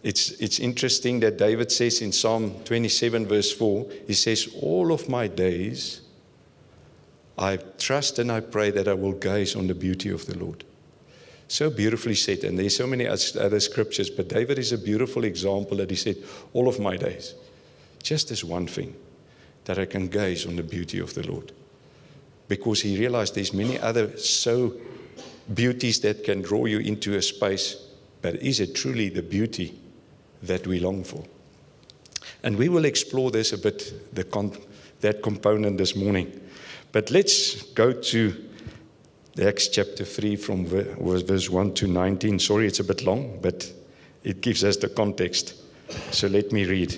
It's interesting that David says in Psalm 27 verse 4, he says, all of my days I trust and I pray that I will gaze on the beauty of the Lord. So beautifully said, and there's so many other scriptures, but David is a beautiful example that he said, all of my days, just this one thing, that I can gaze on the beauty of the Lord. Because he realized there's many other beauties that can draw you into a space, but is it truly the beauty that we long for? And we will explore this a bit, that component this morning. But let's go to Acts chapter 3 from verse 1 to 19. Sorry, it's a bit long, but it gives us the context. So let me read.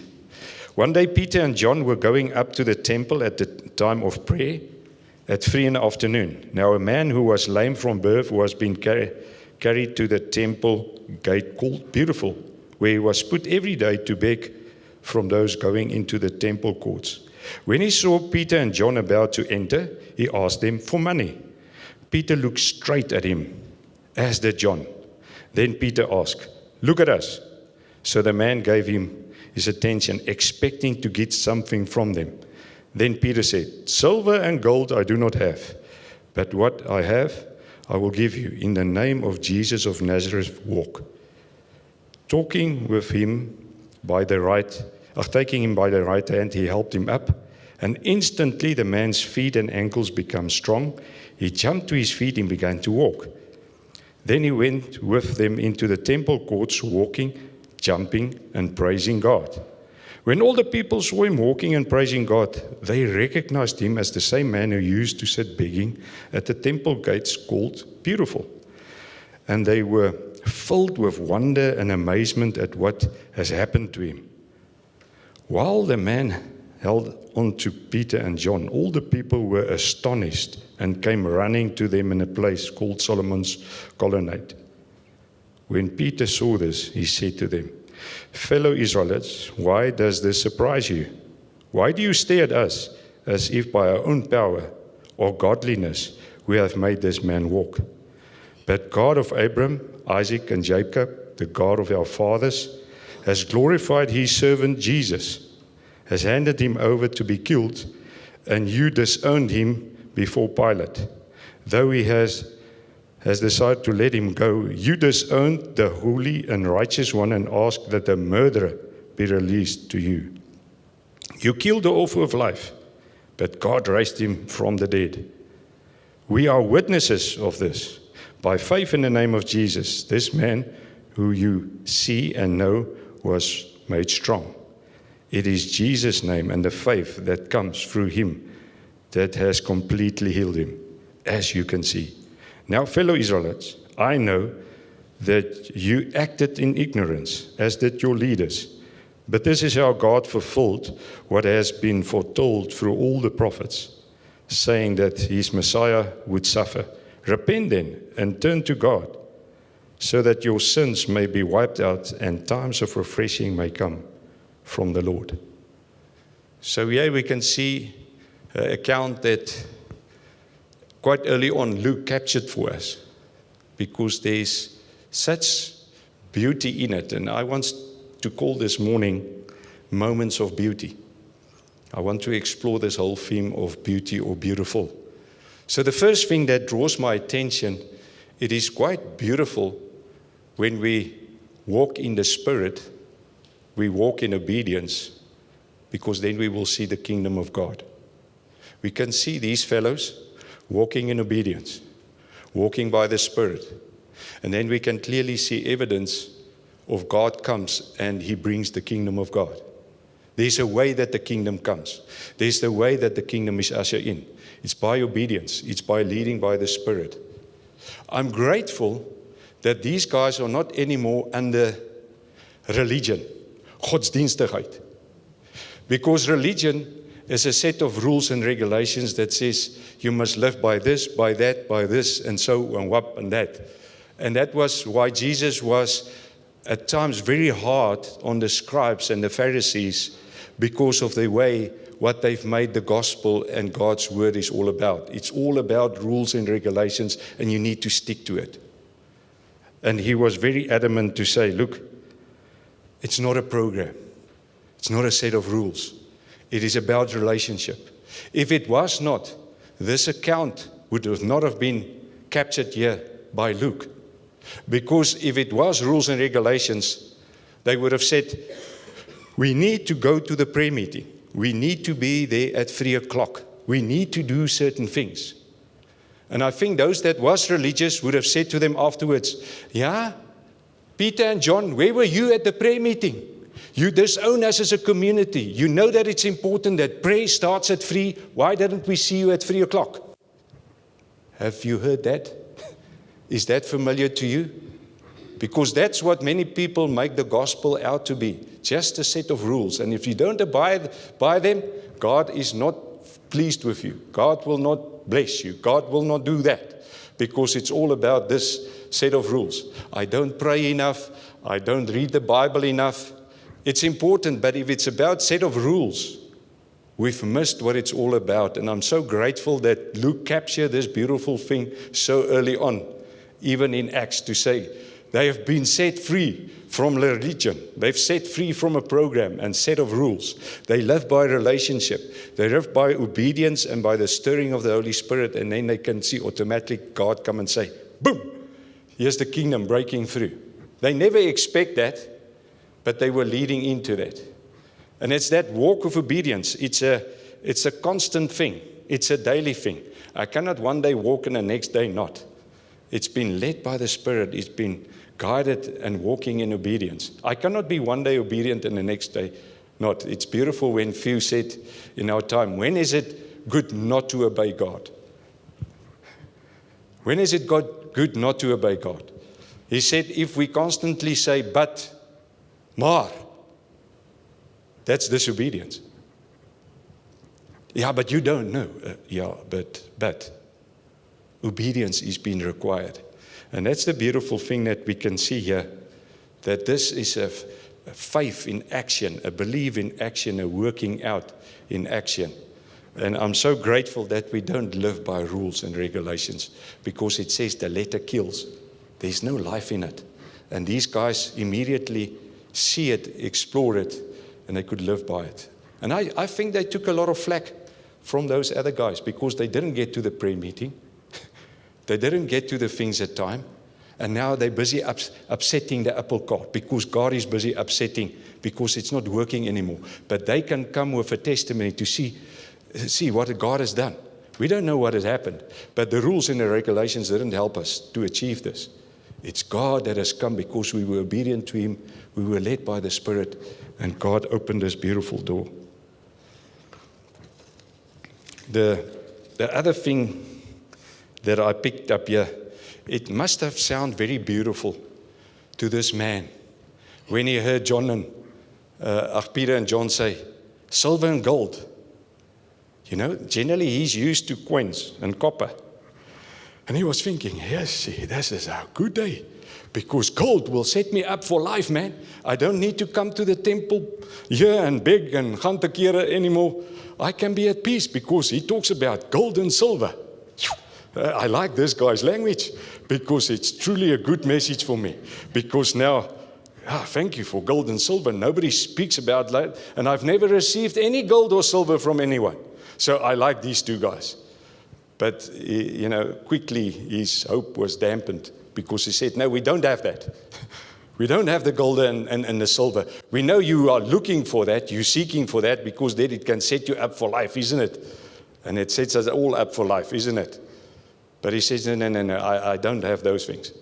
One day Peter and John were going up to the temple at the time of prayer at 3 PM. Now a man who was lame from birth was being carried to the temple gate called Beautiful, where he was put every day to beg from those going into the temple courts. When he saw Peter and John about to enter, he asked them for money. Peter looked straight at him, as did John. Then Peter asked, look at us. So the man gave him his attention, expecting to get something from them. Then Peter said, silver and gold I do not have, but what I have I will give you. In the name of Jesus of Nazareth, walk. Taking him by the right hand, he helped him up, and instantly the man's feet and ankles became strong. He jumped to his feet and began to walk. Then he went with them into the temple courts, walking, jumping, and praising God. When all the people saw him walking and praising God, they recognized him as the same man who used to sit begging at the temple gates called Beautiful. And they were filled with wonder and amazement at what has happened to him. While the man held on to Peter and John, all the people were astonished and came running to them in a place called Solomon's Colonnade. When Peter saw this, he said to them, fellow Israelites, why does this surprise you? Why do you stare at us as if by our own power or godliness we have made this man walk? But God of Abraham, Isaac, and Jacob, the God of our fathers, has glorified his servant Jesus, has handed him over to be killed, and you disowned him before Pilate. Though he has decided to let him go, you disowned the holy and righteous one and asked that the murderer be released to you. You killed the author of life, but God raised him from the dead. We are witnesses of this. By faith in the name of Jesus, this man who you see and know was made strong. It is Jesus' name and the faith that comes through him that has completely healed him, as you can see. Now, fellow Israelites, I know that you acted in ignorance, as did your leaders. But this is how God fulfilled what has been foretold through all the prophets, saying that his Messiah would suffer. Repent then and turn to God, so that your sins may be wiped out and times of refreshing may come from the Lord. So here we can see an account that quite early on Luke captured for us, because there's such beauty in it. And I want to call this morning Moments of Beauty. I want to explore this whole theme of beauty or beautiful. So the first thing that draws my attention, it is quite beautiful when we walk in the Spirit, we walk in obedience, because then we will see the kingdom of God. We can see these fellows walking in obedience, walking by the Spirit. And then we can clearly see evidence of God comes and he brings the kingdom of God. There's a way that the kingdom comes. There's the way that the kingdom is ushered in. It's by obedience. It's by leading by the Spirit. I'm grateful that these guys are not anymore under religion, godsdienstigheid. Because religion is a set of rules and regulations that says you must live by this, by that, by this, and so and what and that. And that was why Jesus was at times very hard on the scribes and the Pharisees, because of the way what they've made the gospel and God's word is all about. It's all about rules and regulations, and you need to stick to it. And he was very adamant to say, look, It's not a program. It's not a set of rules. It is about relationship. If it was not, this account would not have been captured here by Luke. Because if it was rules and regulations, they would have said, we need to go to the prayer meeting. We need to be there at 3 o'clock. We need to do certain things. And I think those that was religious would have said to them afterwards, yeah, Peter and John, where were you at the prayer meeting? You disown us as a community. You know that it's important that prayer starts at 3. Why didn't we see you at 3 o'clock? Have you heard that? Is that familiar to you? Because that's what many people make the gospel out to be. Just a set of rules. And if you don't abide by them, God is not pleased with you. God will not bless you. God will not do that. Because it's all about this set of rules. I don't pray enough. I don't read the Bible enough. It's important, but if it's about set of rules, we've missed what it's all about. And I'm so grateful that Luke captured this beautiful thing so early on, even in Acts, to say they have been set free from religion. They've set free from a program and set of rules. They live by relationship. They live by obedience and by the stirring of the Holy Spirit. And then they can see automatically God come and say, boom, here's the kingdom breaking through. They never expect that, but they were leading into that. And it's that walk of obedience. It's a constant thing. It's a daily thing. I cannot one day walk and the next day not. It's been led by the Spirit. It's been guided and walking in obedience. I cannot be one day obedient and the next day not. It's beautiful when few said in our time, when is it good not to obey God? When is it good not to obey God? He said, if we constantly say, but, maar, that's disobedience. Yeah, but you don't know. Yeah, but obedience is being required. And that's the beautiful thing that we can see here, that this is a faith in action, a belief in action, a working out in action. And I'm so grateful that we don't live by rules and regulations, because it says the letter kills. There's no life in it. And these guys immediately see it, explore it, and they could live by it. And I think they took a lot of flack from those other guys, because they didn't get to the prayer meeting. They didn't get to the things at time. And now they're busy upsetting the apple cart, because God is busy upsetting, because it's not working anymore. But they can come with a testimony to see what God has done. We don't know what has happened, but the rules and the regulations didn't help us to achieve this. It's God that has come because we were obedient to Him. We were led by the Spirit, and God opened this beautiful door. The other thing that I picked up here, it must have sounded very beautiful to this man when he heard Peter and John say, silver and gold. You know, generally he's used to coins and copper. And he was thinking, yes, this is a good day, because gold will set me up for life, man. I don't need to come to the temple here and beg and gaan te kere anymore. I can be at peace, because he talks about gold and silver. I like this guy's language, because it's truly a good message for me. Because now, thank you for gold and silver. Nobody speaks about that. And I've never received any gold or silver from anyone. So I like these two guys. But, you know, quickly his hope was dampened, because he said, no, we don't have that. We don't have the gold and the silver. We know you are looking for that. You're seeking for that, because then it can set you up for life, isn't it? And it sets us all up for life, isn't it? But he says, no, I don't have those things.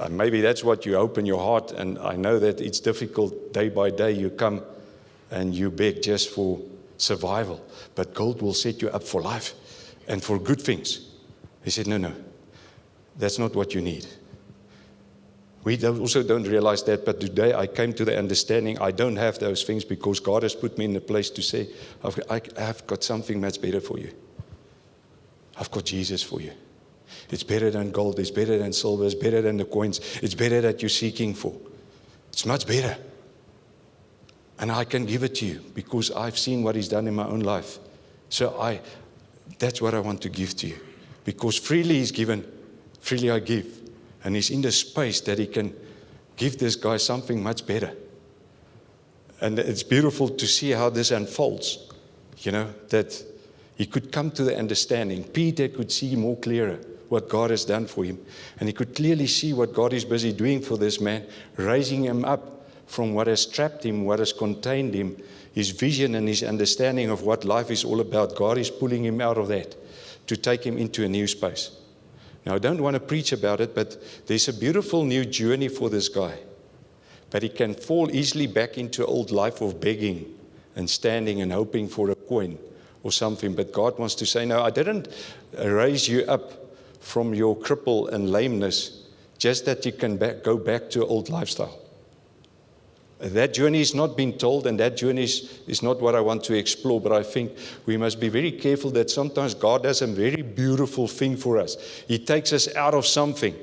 Maybe that's what you open your heart, and I know that it's difficult. Day by day you come and you beg just for survival. But gold will set you up for life and for good things. He said, no, that's not what you need. We also don't realize that, but today I came to the understanding I don't have those things, because God has put me in a place to say, I've got something much better for you. I've got Jesus for you. It's better than gold. It's better than silver. It's better than the coins. It's better that you're seeking for. It's much better. And I can give it to you, because I've seen what He's done in my own life. So that's what I want to give to you. Because freely He's given, freely I give. And He's in the space that He can give this guy something much better. And it's beautiful to see how this unfolds, that he could come to the understanding. Peter could see more clearer what God has done for him. And he could clearly see what God is busy doing for this man, raising him up from what has trapped him, what has contained him, his vision and his understanding of what life is all about. God is pulling him out of that to take him into a new space. Now, I don't want to preach about it, but there's a beautiful new journey for this guy. But he can fall easily back into an old life of begging and standing and hoping for a coin or something. But God wants to say, no, I didn't raise you up from your cripple and lameness just that you can go back to an old lifestyle. That journey is not being told, and that journey is not what I want to explore, but I think we must be very careful that sometimes God does a very beautiful thing for us. He takes us out of something,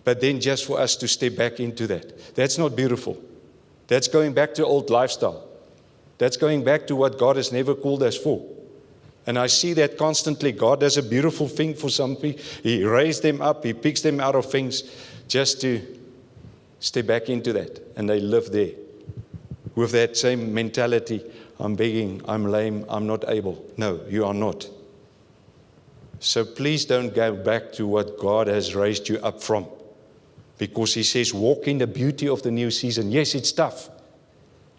but then just for us to step back into that. That's not beautiful. That's going back to old lifestyle. That's going back to what God has never called us for. And I see that constantly. God does a beautiful thing for some people. He raised them up. He picks them out of things just to step back into that. And they live there with that same mentality. I'm begging, I'm lame, I'm not able. No, you are not. So please don't go back to what God has raised you up from. Because he says, walk in the beauty of the new season. Yes, it's tough.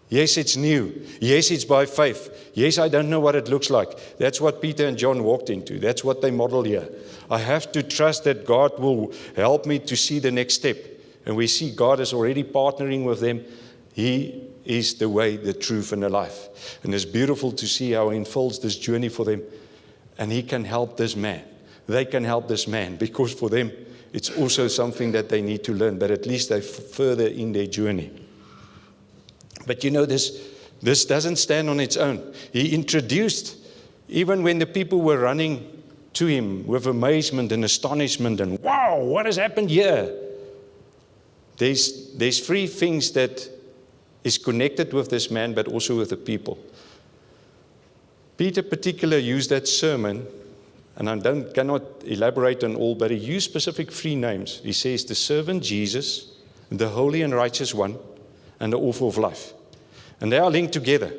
Yes, it's new. Yes, it's by faith. Yes, I don't know what it looks like. That's what Peter and John walked into. That's what they model here. I have to trust that God will help me to see the next step. And we see God is already partnering with them. He is the way, the truth, and the life. And it's beautiful to see how he unfolds this journey for them. And he can help this man. They can help this man, because for them, it's also something that they need to learn. But at least they're further in their journey. But this doesn't stand on its own. He introduced, even when the people were running to him with amazement and astonishment and, wow, what has happened here? There's three things that is connected with this man, but also with the people. Peter particularly used that sermon, and I cannot elaborate on all, but he used specific three names. He says the servant Jesus, the holy and righteous one, and the author of life. And they are linked together.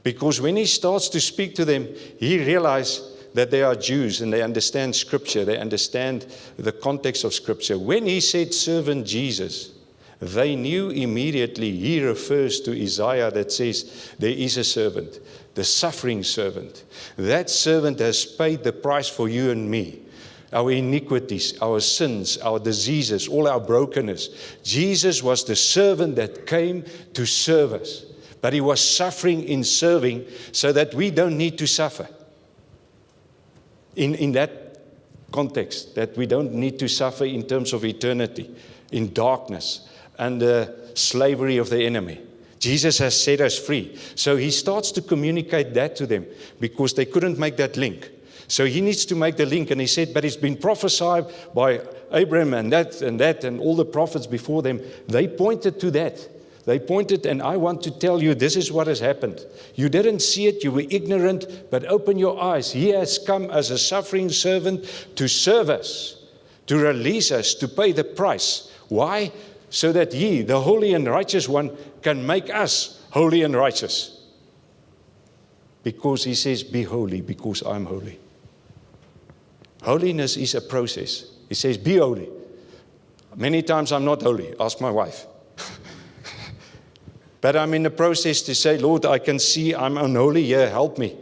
Because when he starts to speak to them, he realized that they are Jews and they understand Scripture. They understand the context of Scripture. When he said servant Jesus, they knew immediately he refers to Isaiah that says there is a servant, the suffering servant. That servant has paid the price for you and me. Our iniquities, our sins, our diseases, all our brokenness. Jesus was the servant that came to serve us. But he was suffering in serving so that we don't need to suffer. In that context, that we don't need to suffer in terms of eternity, in darkness, and the slavery of the enemy. Jesus has set us free. So he starts to communicate that to them because they couldn't make that link. So he needs to make the link, and he said, but it's been prophesied by Abraham and that and all the prophets before them. They pointed to that. They pointed, and I want to tell you, this is what has happened. You didn't see it, you were ignorant, but open your eyes. He has come as a suffering servant to serve us, to release us, to pay the price. Why? So that he, the holy and righteous one, can make us holy and righteous. Because he says, be holy, because I'm holy. Holiness is a process. He says, be holy. Many times I'm not holy. Ask my wife. But I'm in the process to say, Lord, I can see I'm unholy here. Help me.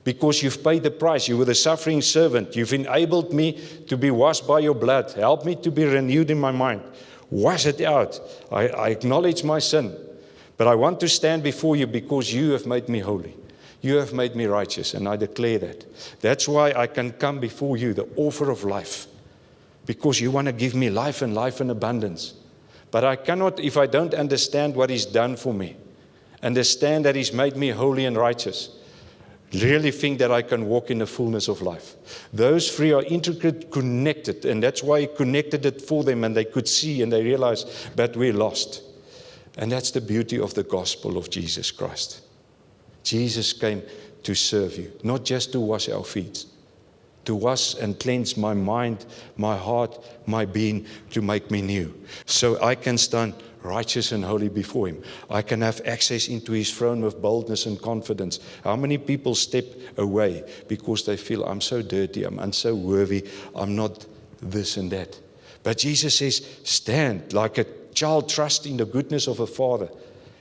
Because you've paid the price. You were the suffering servant. You've enabled me to be washed by your blood. Help me to be renewed in my mind. Wash it out. I acknowledge my sin. But I want to stand before you because you have made me holy. You have made me righteous, and I declare that. That's why I can come before you, the author of life, because you want to give me life and life in abundance. But I cannot, if I don't understand what he's done for me, understand that he's made me holy and righteous, really think that I can walk in the fullness of life. Those three are intricately connected, and that's why he connected it for them, and they could see and they realized that we're lost. And that's the beauty of the gospel of Jesus Christ. Jesus came to serve you, not just to wash our feet, to wash and cleanse my mind, my heart, my being, to make me new. So I can stand righteous and holy before Him. I can have access into His throne with boldness and confidence. How many people step away because they feel, I'm so dirty, I'm unworthy, I'm not this and that. But Jesus says, stand like a child, trust in the goodness of a Father.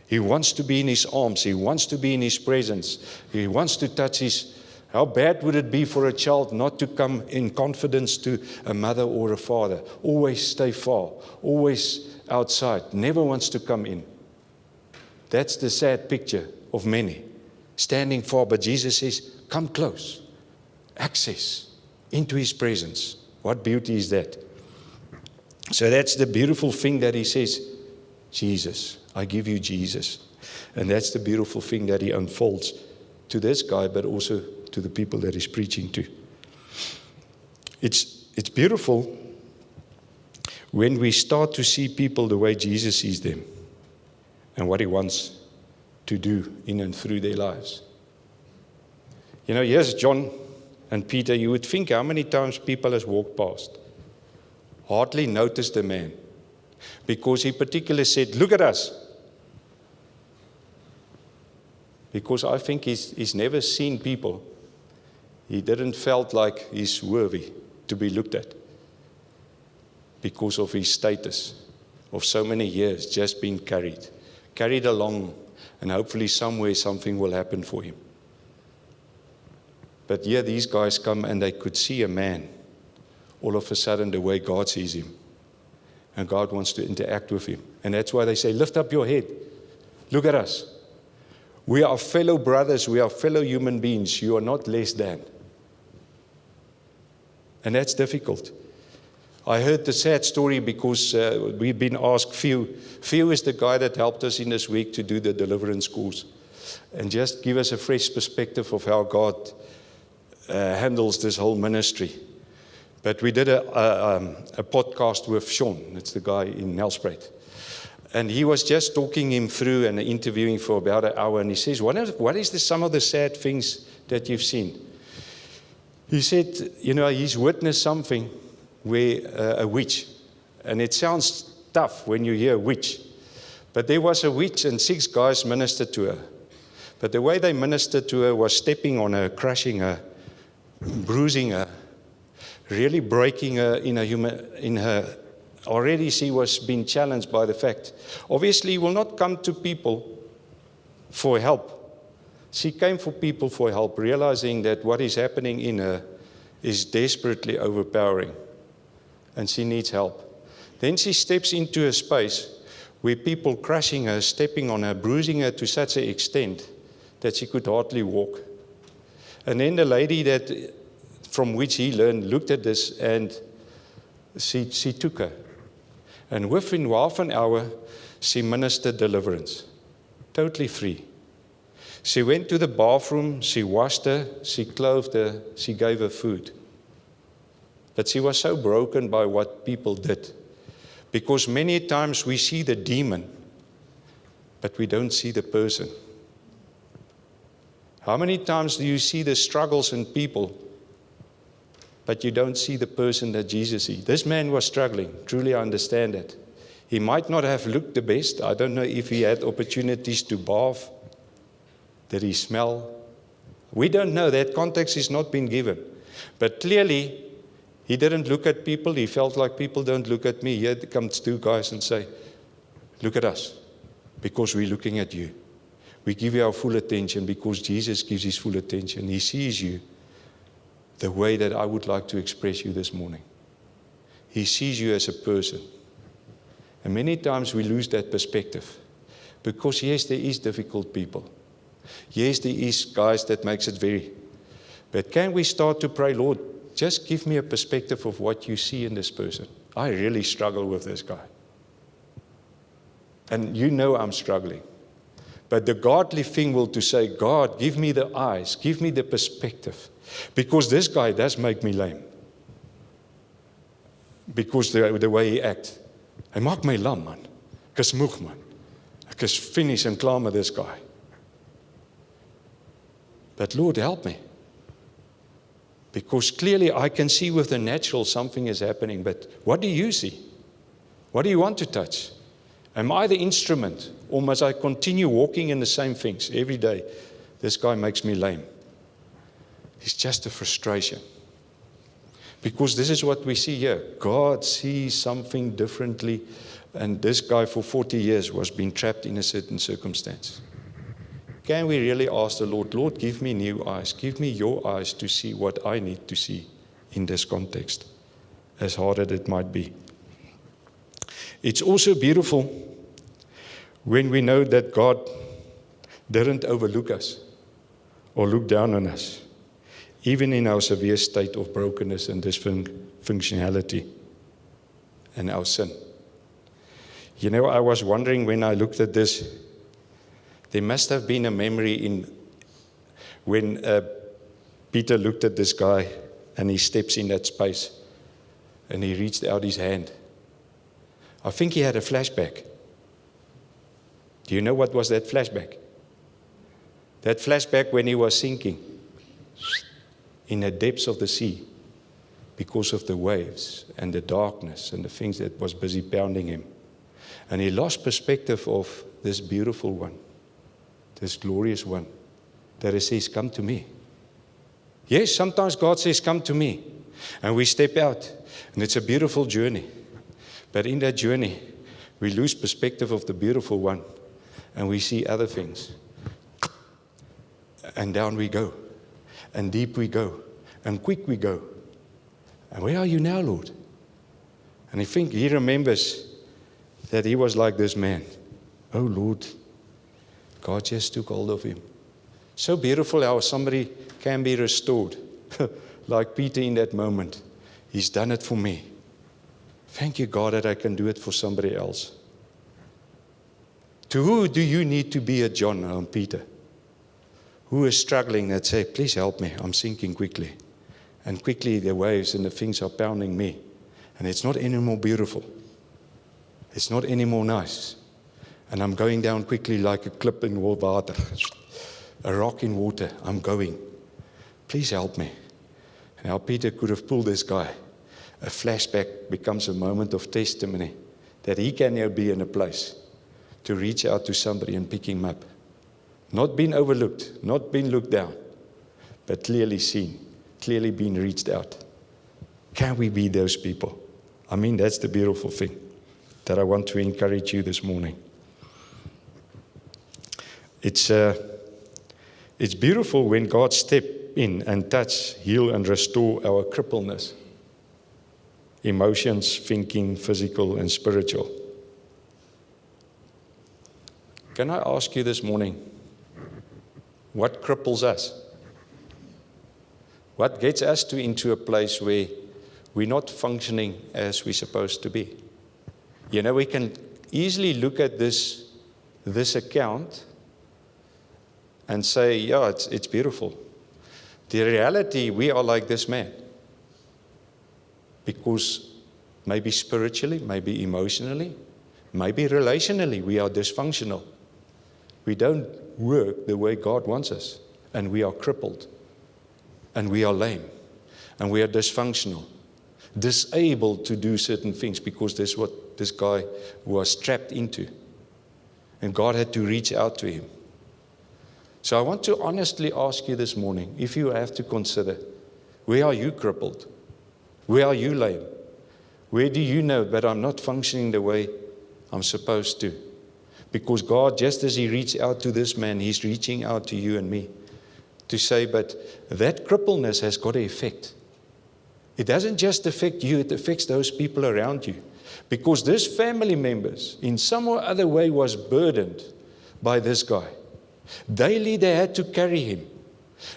He wants to be in His arms. He wants to be in His presence. He wants to touch His. How bad would it be for a child not to come in confidence to a mother or a father? Always stay far, always outside, never wants to come in. That's the sad picture of many, standing far. But Jesus says, come close, access into His presence. What beauty is that? So that's the beautiful thing that He says, Jesus, I give you Jesus. And that's the beautiful thing that He unfolds to this guy, but also to the people that He's preaching to. It's beautiful when we start to see people the way Jesus sees them and what He wants to do in and through their lives. You know, here's John and Peter. You would think how many times people has walked past, hardly noticed the man, because he particularly said, look at us. Because I think he's never seen people. He didn't felt like he's worthy to be looked at because of his status of so many years just being carried along, and hopefully somewhere something will happen for him. But here these guys come and they could see a man all of a sudden the way God sees him. And God wants to interact with him. And that's why they say, lift up your head. Look at us. We are fellow brothers. We are fellow human beings. You are not less than. And that's difficult. I heard the sad story because we've been asked, Theo is the guy that helped us in this week to do the deliverance course. And just give us a fresh perspective of how God handles this whole ministry. But we did a podcast with Sean. It's the guy in Nelspruit. And he was just talking him through and interviewing for about an hour. And he says, what is some of the sad things that you've seen? He said, he's witnessed something where a witch. And it sounds tough when you hear a witch. But there was a witch and 6 guys ministered to her. But the way they ministered to her was stepping on her, crushing her, bruising her, really breaking her in her. Already she was being challenged by the fact. Obviously, he will not come to people for help. She came for people for help, realizing that what is happening in her is desperately overpowering, and she needs help. Then she steps into a space where people crushing her, stepping on her, bruising her to such an extent that she could hardly walk. And then the lady that from which he learned, looked at this, and she took her. And within half an hour, she ministered deliverance, totally free. She went to the bathroom, she washed her, she clothed her, she gave her food. But she was so broken by what people did. Because many times we see the demon, but we don't see the person. How many times do you see the struggles in people, but you don't see the person that Jesus sees? This man was struggling. Truly, I understand that. He might not have looked the best. I don't know if he had opportunities to bath. Did he smell? We don't know. That context has not been given. But clearly, he didn't look at people. He felt like people don't look at me. Here comes 2 guys and say, look at us, because we're looking at you. We give you our full attention because Jesus gives His full attention. He sees you the way that I would like to express you this morning. He sees you as a person. And many times we lose that perspective. Because yes, there is difficult people. Yes, there is guys that makes it very. But can we start to pray, Lord, just give me a perspective of what you see in this person. I really struggle with this guy. And I'm struggling. But the godly thing will to say, God, give me the eyes, give me the perspective. Because this guy does make me lame. Because the way he acts. Hy maak my lam, man. Ek is moeg, man. Ek is finish en klaar met this guy. But Lord, help me. Because clearly I can see with the natural something is happening. But what do you see? What do you want to touch? Am I the instrument, or must I continue walking in the same things every day? This guy makes me lame. It's just a frustration. Because this is what we see here. God sees something differently, and this guy for 40 years was being trapped in a certain circumstance. Can we really ask the Lord, Lord, give me new eyes, give me your eyes to see what I need to see in this context, as hard as it might be. It's also beautiful when we know that God didn't overlook us or look down on us, even in our severe state of brokenness and dysfunctionality and our sin. You know, I was wondering when I looked at this, there must have been a memory when Peter looked at this guy and he steps in that space and he reached out his hand. I think he had a flashback. Do you know what was that flashback? That flashback when he was sinking in the depths of the sea because of the waves and the darkness and the things that was busy pounding him. And he lost perspective of this beautiful one, this glorious one, that he says, come to me. Yes, sometimes God says, come to me. And we step out, and it's a beautiful journey. But in that journey, we lose perspective of the beautiful one, and we see other things. And down we go, and deep we go, and quick we go. And where are you now, Lord? And I think he remembers that he was like this man. Oh, Lord, God just took hold of him. So beautiful how somebody can be restored, like Peter in that moment. He's done it for me. Thank you, God, that I can do it for somebody else. To who do you need to be a John or Peter? Who is struggling that say, please help me, I'm sinking quickly. And quickly the waves and the things are pounding me. And it's not anymore beautiful. It's not anymore nice. And I'm going down quickly like a clip in water, a rock in water. I'm going. Please help me. And how Peter could have pulled this guy. A flashback becomes a moment of testimony that he can now be in a place to reach out to somebody and pick him up. Not being overlooked, not being looked down, but clearly seen, clearly being reached out. Can we be those people? I mean, that's the beautiful thing that I want to encourage you this morning. It's beautiful when God steps in and touch, heal, and restore our crippleness. Emotions, thinking, physical, and spiritual. Can I ask you this morning, what cripples us? What gets us into a place where we're not functioning as we're supposed to be? You know, we can easily look at this account and say, yeah, it's beautiful. The reality, we are like this man. Because maybe spiritually, maybe emotionally, maybe relationally, we are dysfunctional. We don't work the way God wants us. And we are crippled. And we are lame. And we are dysfunctional. Disabled to do certain things because that's what this guy was trapped into. And God had to reach out to him. So I want to honestly ask you this morning, if you have to consider, where are you crippled? Where are you lame? Where do you know that I'm not functioning the way I'm supposed to? Because God, just as He reached out to this man, He's reaching out to you and me to say, but that crippleness has got an effect. It doesn't just affect you, it affects those people around you. Because this family members, in some or other way, was burdened by this guy. Daily they had to carry him.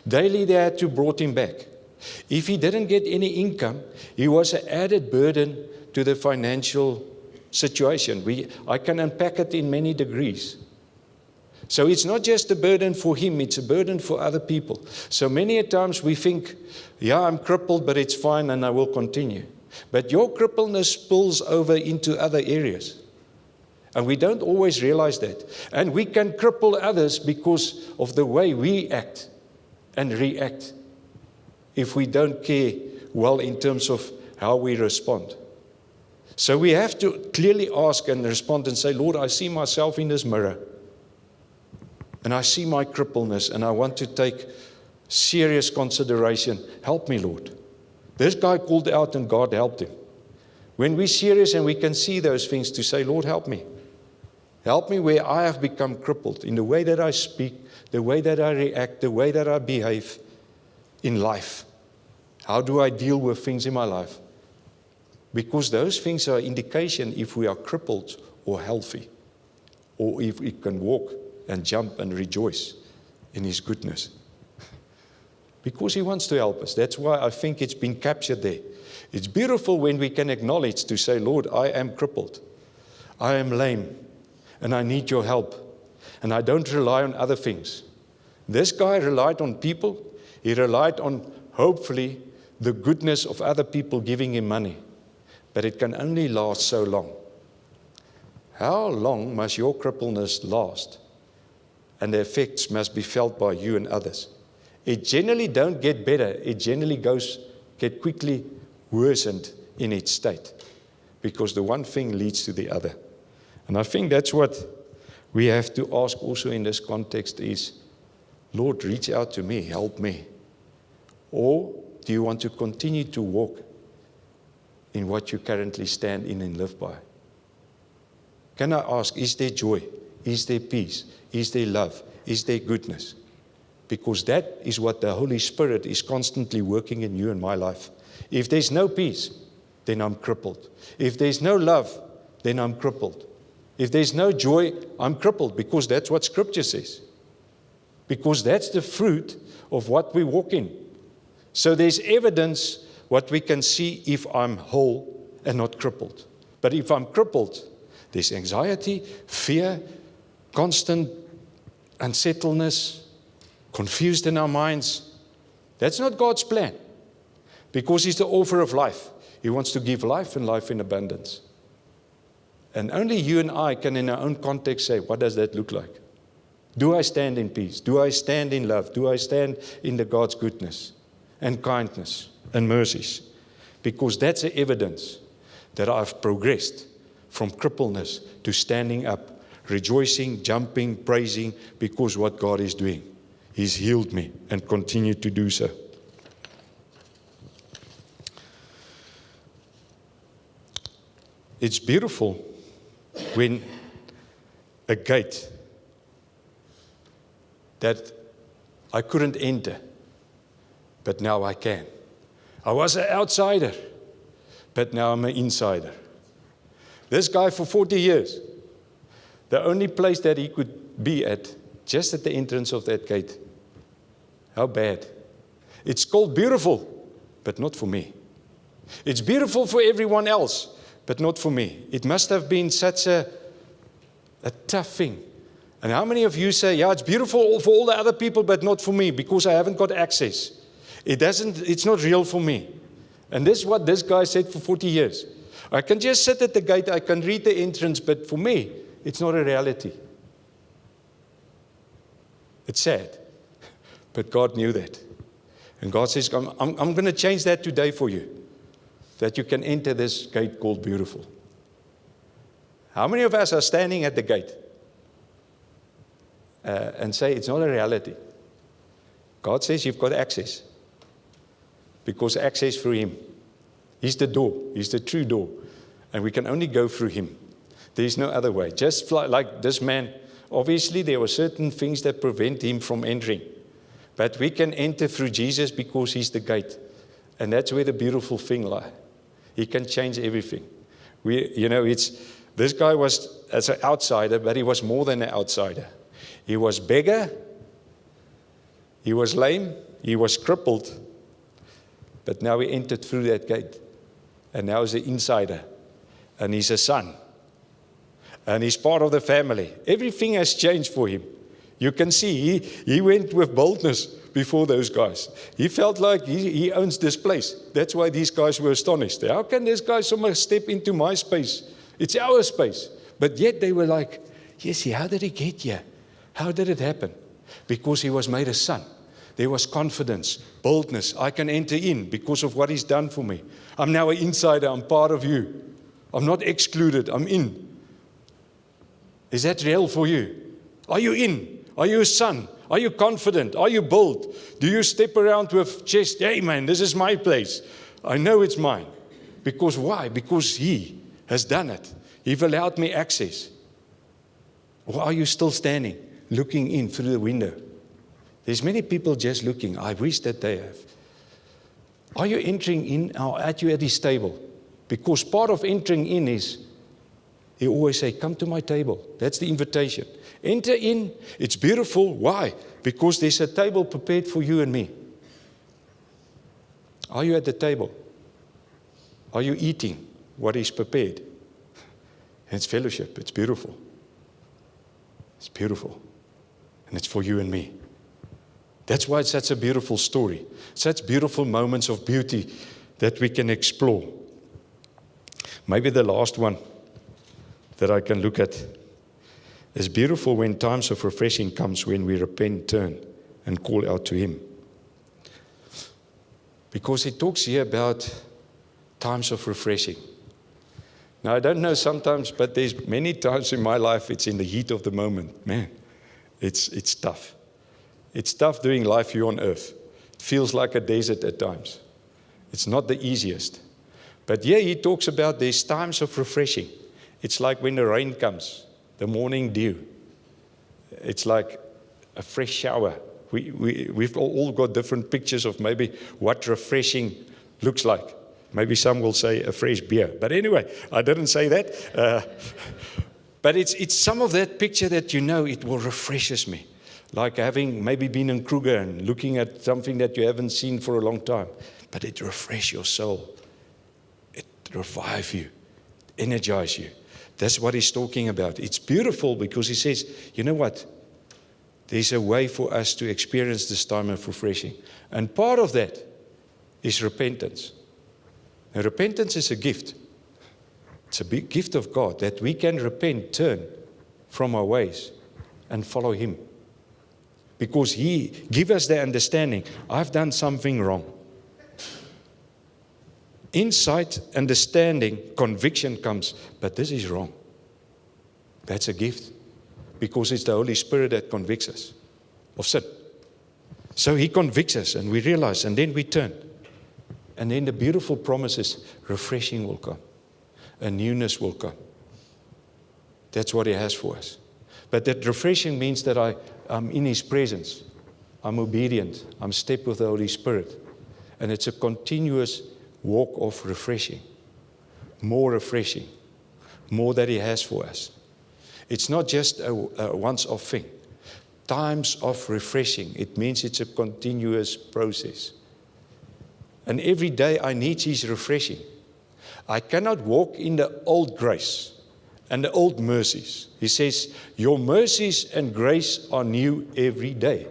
Daily they had to brought him back. If he didn't get any income, he was an added burden to the financial situation. I can unpack it in many degrees. So it's not just a burden for him, it's a burden for other people. So many times we think, yeah, I'm crippled, but it's fine and I will continue. But your crippleness spills over into other areas. And we don't always realize that. And we can cripple others because of the way we act and react. If we don't care well in terms of how we respond. So we have to clearly ask and respond and say, Lord, I see myself in this mirror. And I see my crippleness, and I want to take serious consideration. Help me, Lord. This guy called out and God helped him. When we're serious and we can see those things, to say, Lord, help me. Help me where I have become crippled in the way that I speak, the way that I react, the way that I behave in life. How do I deal with things in my life? Because those things are indication if we are crippled or healthy, or if we can walk and jump and rejoice in His goodness. Because He wants to help us. That's why I think it's been captured there. It's beautiful when we can acknowledge to say, Lord, I am crippled. I am lame. And I need your help. And I don't rely on other things. This guy relied on people. He relied on, hopefully, the goodness of other people giving him money. But it can only last so long. How long must your crippleness last? And the effects must be felt by you and others. It generally don't get better. It generally get quickly worsened in its state. Because the one thing leads to the other. And I think that's what we have to ask also in this context is, Lord, reach out to me, help me. Or do you want to continue to walk in what you currently stand in and live by? Can I ask, is there joy? Is there peace? Is there love? Is there goodness? Because that is what the Holy Spirit is constantly working in you and my life. If there's no peace, then I'm crippled. If there's no love, then I'm crippled. If there's no joy, I'm crippled, because that's what Scripture says. Because that's the fruit of what we walk in. So there's evidence what we can see if I'm whole and not crippled. But if I'm crippled, there's anxiety, fear, constant unsettledness, confused in our minds. That's not God's plan. Because He's the author of life. He wants to give life and life in abundance. And only you and I can, in our own context, say, what does that look like? Do I stand in peace? Do I stand in love? Do I stand in the God's goodness and kindness and mercies? Because that's the evidence that I've progressed from crippleness to standing up, rejoicing, jumping, praising, because what God is doing. He's healed me and continued to do so. It's beautiful when a gate that I couldn't enter, but now I can. I was an outsider, but now I'm an insider. This guy for 40 years, the only place that he could be at, just at the entrance of that gate. How bad. It's called beautiful, but not for me. It's beautiful for everyone else, but not for me. It must have been such a tough thing. And how many of you say, yeah, it's beautiful for all the other people, but not for me, because I haven't got access. It's not real for me. And this is what this guy said for 40 years. I can just sit at the gate, I can read the entrance, but for me, it's not a reality. It's sad. But God knew that. And God says, I'm going to change that today for you. That you can enter this gate called beautiful. How many of us are standing at the gate and say it's not a reality? God says you've got access. Because access through Him. He's the door. He's the true door. And we can only go through Him. There is no other way. Just like this man, obviously there were certain things that prevent him from entering. But we can enter through Jesus because He's the gate. And that's where the beautiful thing lies. He can change everything. This guy was as an outsider, but he was more than an outsider. He was beggar. He was lame. He was crippled. But now he entered through that gate. And now he's an insider. And he's a son. And he's part of the family. Everything has changed for him. You can see he went with boldness before those guys. He felt like he owns this place. That's why these guys were astonished. How can this guy so much step into my space? It's our space. But yet they were like, yes, how did he get here? How did it happen? Because he was made a son. There was confidence, boldness. I can enter in because of what He's done for me. I'm now an insider. I'm part of you. I'm not excluded, I'm in. Is that real for you? Are you in? Are you a son? Are you confident? Are you bold? Do you step around with chest, hey man, this is my place. I know it's mine. Because why? Because He has done it. He's allowed me access. Or are you still standing, looking in through the window? There's many people just looking. I wish that they have. Are you entering in, or are you at His table? Because part of entering in is, He always say, come to my table. That's the invitation. Enter in. It's beautiful. Why? Because there's a table prepared for you and me. Are you at the table? Are you eating what is prepared? It's fellowship. It's beautiful. It's beautiful. And it's for you and me. That's why it's such a beautiful story. Such beautiful moments of beauty that we can explore. Maybe the last one that I can look at is beautiful when times of refreshing comes, when we repent, turn, and call out to Him. Because it talks here about times of refreshing. Now, I don't know sometimes, but there's many times in my life it's in the heat of the moment. Man, it's tough. It's tough doing life here on earth. It feels like a desert at times. It's not the easiest. But here he talks about there's times of refreshing. It's like when the rain comes, the morning dew. It's like a fresh shower. We've all got different pictures of maybe what refreshing looks like. Maybe some will say a fresh beer. But anyway, I didn't say that. But it's some of that picture that it will refreshes me. Like having maybe been in Kruger and looking at something that you haven't seen for a long time. But it refreshes your soul. It revives you. Energizes you. That's what he's talking about. It's beautiful because he says, you know what? There's a way for us to experience this time of refreshing. And part of that is repentance. And repentance is a gift. It's a big gift of God that we can repent, turn from our ways and follow Him. Because He gives us the understanding, I've done something wrong. Insight, understanding, conviction comes, but this is wrong. That's a gift. Because it's the Holy Spirit that convicts us of sin. So He convicts us and we realize, and then we turn. And then the beautiful promise is refreshing will come. A newness will come. That's what He has for us. But that refreshing means that I'm in His presence. I'm obedient. I'm stepped with the Holy Spirit. And it's a continuous walk of refreshing. More refreshing. More that He has for us. It's not just a once-off thing. Times of refreshing. It means it's a continuous process. And every day I need His refreshing. I cannot walk in the old grace and the old mercies. He says, your mercies and grace are new every day.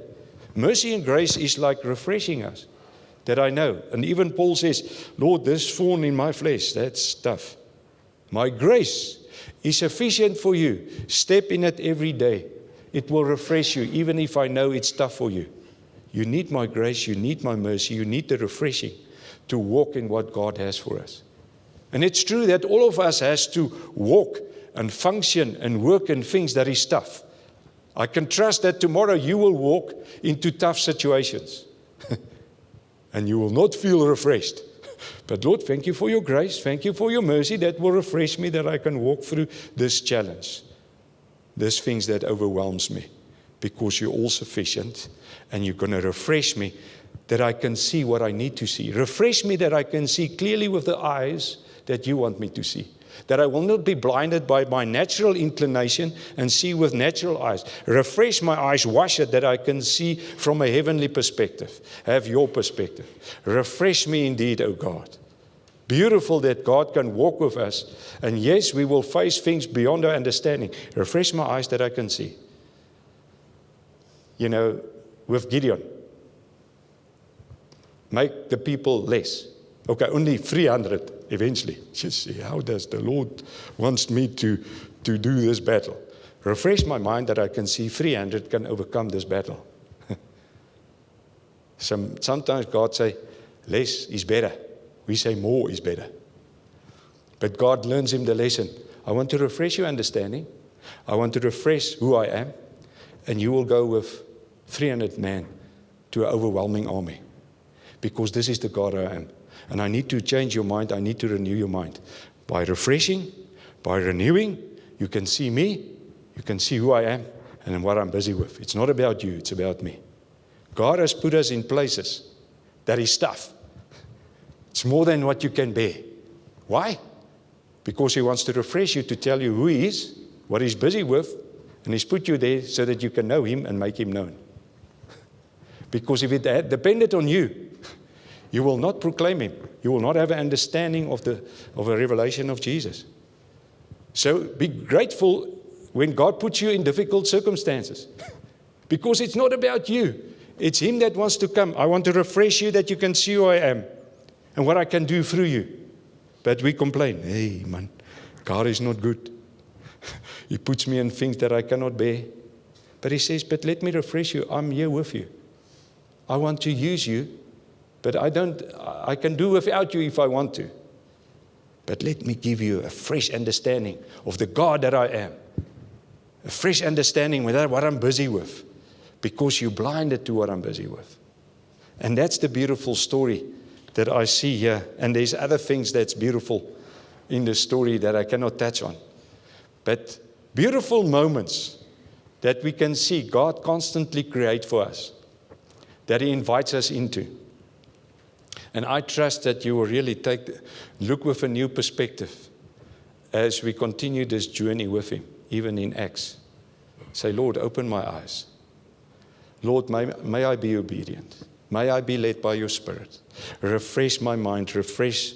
Mercy and grace is like refreshing us. That I know. And even Paul says, Lord, this thorn in my flesh, that's tough. My grace is sufficient for you. Step in it every day. It will refresh you, even if I know it's tough for you. You need my grace, you need my mercy, you need the refreshing to walk in what God has for us. And it's true that all of us has to walk and function and work in things that is tough. I can trust that tomorrow you will walk into tough situations. And you will not feel refreshed. But Lord, thank you for your grace. Thank you for your mercy that will refresh me, that I can walk through this challenge. These things that overwhelms me. Because you're all sufficient. And you're going to refresh me that I can see what I need to see. Refresh me that I can see clearly with the eyes that you want me to see. That I will not be blinded by my natural inclination and see with natural eyes. Refresh my eyes, wash it, that I can see from a heavenly perspective. Have your perspective. Refresh me indeed, O God. Beautiful that God can walk with us. And yes, we will face things beyond our understanding. Refresh my eyes that I can see. You know, with Gideon. Make the people less. Okay, only 300 eventually. Just see, how does the Lord wants me to do this battle? Refresh my mind that I can see 300 can overcome this battle. Sometimes God say, less is better. We say more is better. But God learns him the lesson. I want to refresh your understanding. I want to refresh who I am. And you will go with 300 men to an overwhelming army. Because this is the God I am. And I need to change your mind. I need to renew your mind. By refreshing, by renewing, you can see me. You can see who I am and what I'm busy with. It's not about you. It's about me. God has put us in places that is tough. It's more than what you can bear. Why? Because he wants to refresh you, to tell you who he is, what he's busy with, and he's put you there so that you can know him and make him known. Because if it had depended on you, you will not proclaim him. You will not have an understanding of a revelation of Jesus. So be grateful when God puts you in difficult circumstances. Because it's not about you. It's him that wants to come. I want to refresh you that you can see who I am and what I can do through you. But we complain, hey man, God is not good. He puts me in things that I cannot bear. But he says, but let me refresh you. I'm here with you. I want to use you, but I can do without you if I want to. But let me give you a fresh understanding of the God that I am. A fresh understanding with what I'm busy with. Because you're blinded to what I'm busy with. And that's the beautiful story that I see here. And there's other things that's beautiful in the story that I cannot touch on. But beautiful moments that we can see God constantly create for us, that he invites us into. And I trust that you will really look with a new perspective as we continue this journey with him, even in Acts. Say, Lord, open my eyes. Lord, may I be obedient. May I be led by your Spirit. Refresh my mind. Refresh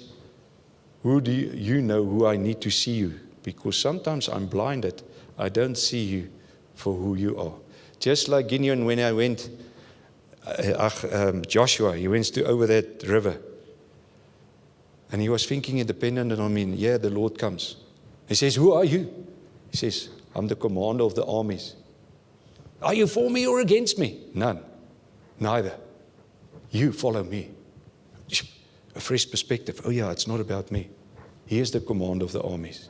who do you know who I need to see you. Because sometimes I'm blinded. I don't see you for who you are. Just like Gideon when I went, Joshua, he went over that river. And he was thinking independent on me. Yeah, the Lord comes. He says, who are you? He says, I'm the commander of the armies. Are you for me or against me? None. Neither. You follow me. A fresh perspective. Oh yeah, it's not about me. He is the commander of the armies.